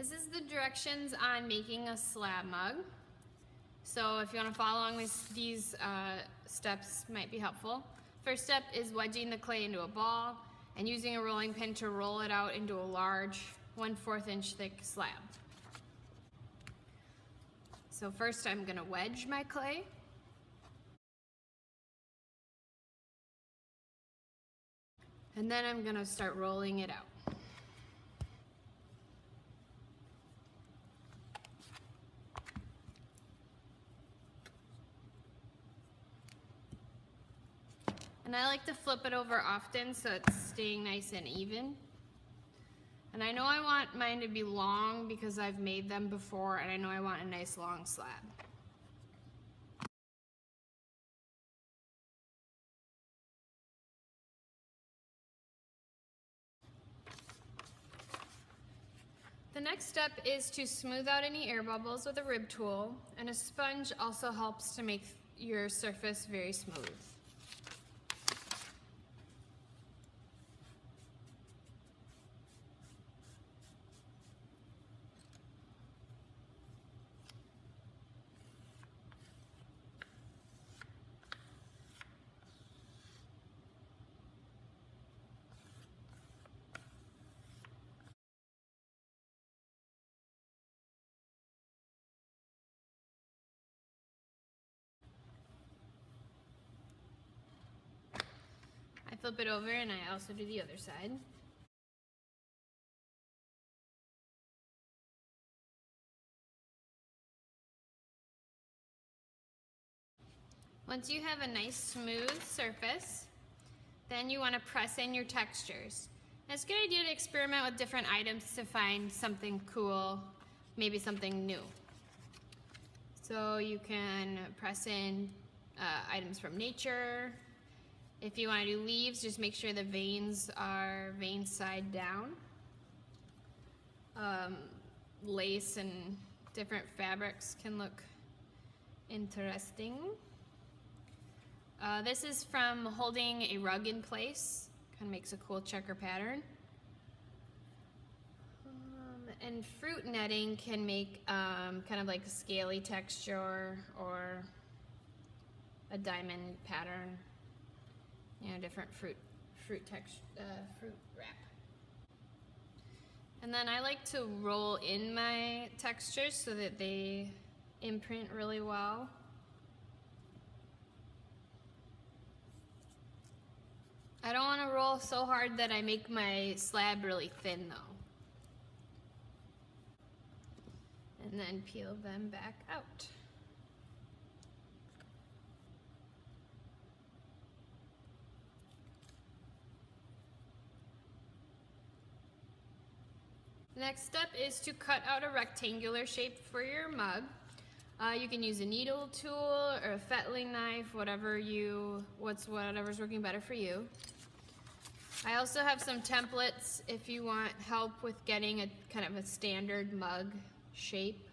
This is the directions on making a slab mug. So if you want to follow along with these steps might be helpful. First step is wedging the clay into a ball and using a rolling pin to roll it out into a large 1/4 inch thick slab. So first I'm going to wedge my clay. And then I'm going to start rolling it out. And I like to flip it over often so it's staying nice and even. And I know I want mine to be long because I've made them before, and I know I want a nice long slab. The next step is to smooth out any air bubbles with a rib tool, and a sponge also helps to make your surface very smooth. I flip it over and I also do the other side. Once you have a nice smooth surface, then you want to press in your textures. And it's a good idea to experiment with different items to find something cool, maybe something new. So you can press in items from nature. If you want to do leaves, just make sure the veins are vein side down. Lace and different fabrics can look interesting. This is from holding a rug in place. Kind of makes a cool checker pattern. And fruit netting can make kind of like a scaly texture or a diamond pattern. You know, different fruit wrap. And then I like to roll in my textures so that they imprint really well. I don't want to roll so hard that I make my slab really thin though. And then peel them back out. The next step is to cut out a rectangular shape for your mug. You can use a needle tool or a fettling knife, whatever's working better for you. I also have some templates if you want help with getting a kind of a standard mug shape.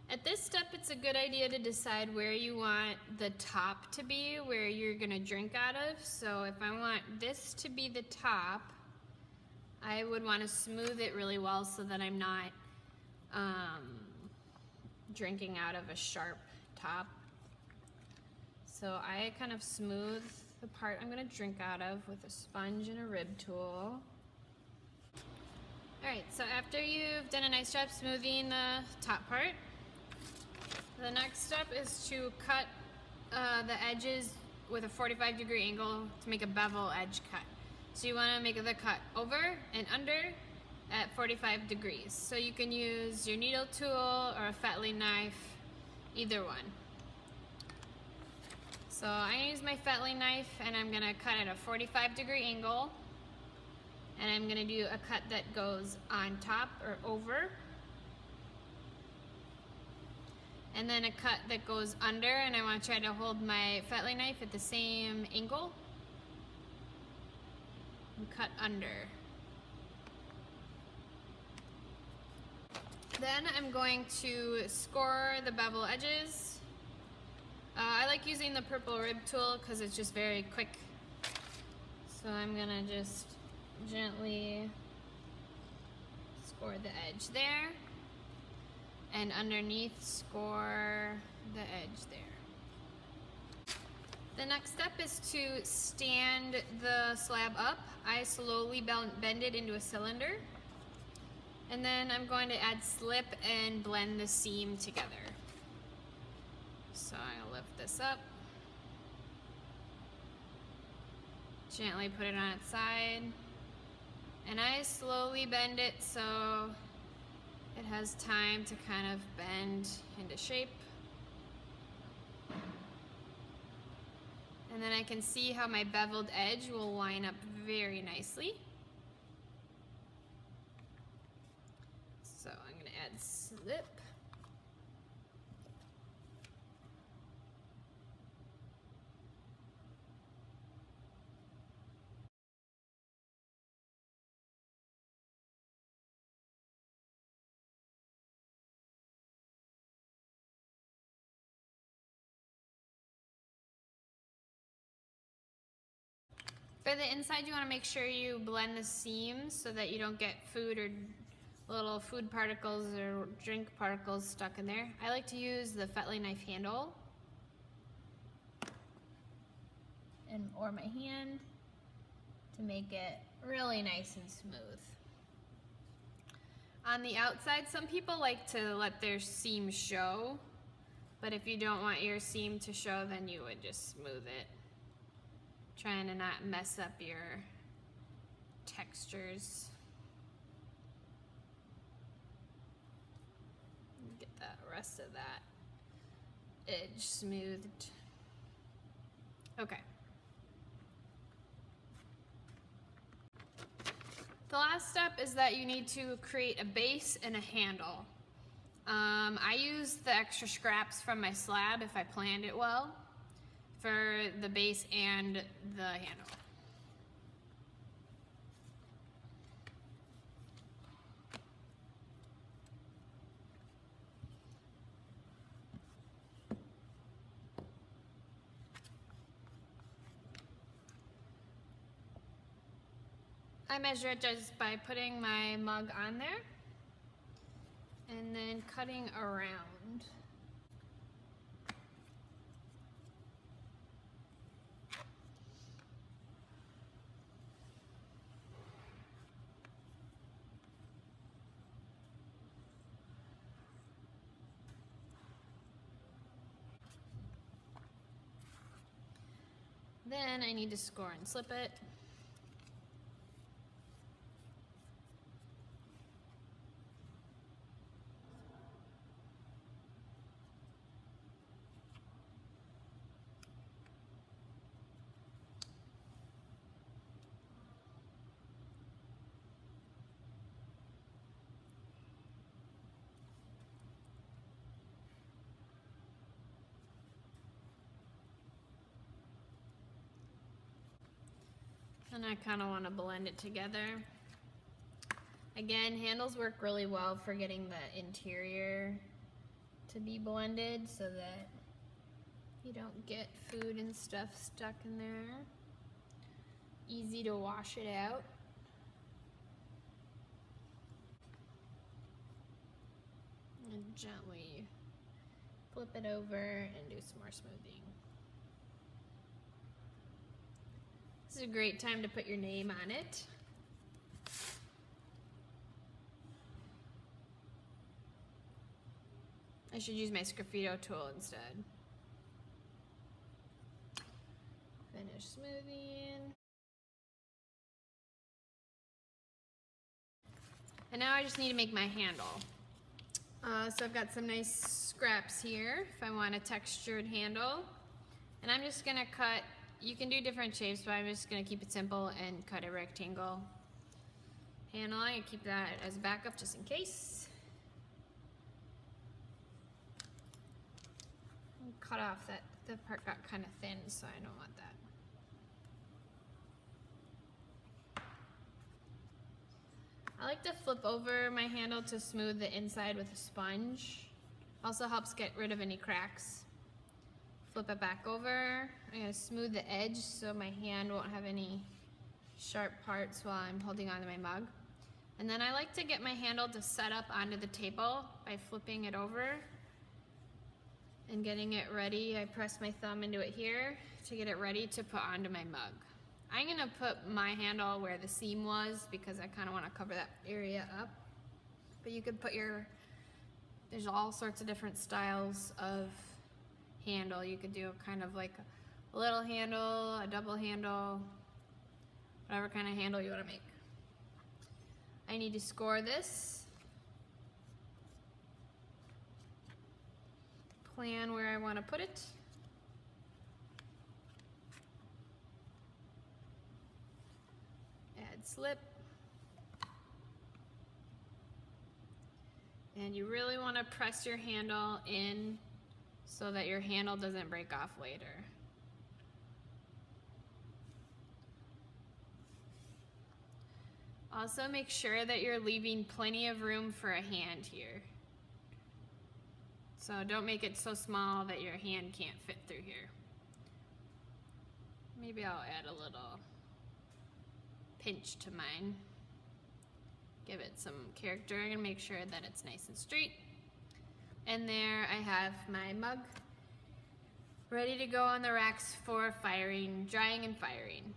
At this step, it's a good idea to decide where you want the top to be, where you're gonna drink out of. So if I want this to be the top, I would want to smooth it really well so that I'm not drinking out of a sharp top. So I kind of smooth the part I'm gonna drink out of with a sponge and a rib tool. Alright, so after you've done a nice job smoothing the top part, the next step is to cut the edges with a 45-degree angle to make a bevel edge cut. So you want to make the cut over and under at 45 degrees. So you can use your needle tool or a fettling knife, either one. So I use my fettling knife and I'm going to cut at a 45-degree angle. And I'm going to do a cut that goes on top or over. And then a cut that goes under, and I want to try to hold my fettling knife at the same angle. and cut under. Then I'm going to score the bevel edges. I like using the purple rib tool because it's just very quick. So I'm gonna just gently score the edge there, and underneath score the edge there. The next step is to stand the slab up. I slowly bend it into a cylinder, and then I'm going to add slip and blend the seam together. So I'll lift this up, gently put it on its side, and I slowly bend it so it has time to kind of bend into shape. And then I can see how my beveled edge will line up very nicely. So I'm going to add slip. For the inside, you want to make sure you blend the seams so that you don't get food or little food particles or drink particles stuck in there. I like to use the Fetley knife handle or my hand to make it really nice and smooth. On the outside, some people like to let their seam show, but if you don't want your seam to show, then you would just smooth it, trying to not mess up your textures. Get that rest of that edge smoothed. Okay. The last step is that you need to create a base and a handle. I use the extra scraps from my slab if I planned it well for the base and the handle. I measure it just by putting my mug on there and then cutting around. Then I need to score and slip it. And I kind of want to blend it together. Again, handles work really well for getting the interior to be blended so that you don't get food and stuff stuck in there. Easy to wash it out. And gently flip it over and do some more smoothing. This is a great time to put your name on it. I should use my Sgraffito tool instead. Finish smoothing. And now I just need to make my handle. So I've got some nice scraps here if I want a textured handle. And I'm just gonna cut, you can do different shapes, but I'm just gonna keep it simple and cut a rectangle handle. I keep that as a backup just in case. Cut off that, the part got kind of thin, so I don't want that. like to flip over my handle to smooth the inside with a sponge. Also helps get rid of any cracks. Flip it back over. I'm going to smooth the edge so my hand won't have any sharp parts while I'm holding onto my mug. And then I like to get my handle to set up onto the table by flipping it over and getting it ready. I press my thumb into it here to get it ready to put onto my mug. I'm going to put my handle where the seam was because I kind of want to cover that area up. But you could put there's all sorts of different styles of handle. You could do kind of like a little handle, a double handle, whatever kind of handle you want to make. I need to score this. Plan where I want to put it. Add slip. And you really want to press your handle in so that your handle doesn't break off later. Also make sure that you're leaving plenty of room for a hand here. So don't make it so small that your hand can't fit through here. Maybe I'll add a little pinch to mine. Give it some character and make sure that it's nice and straight. And there I have my mug ready to go on the racks for firing, drying and firing.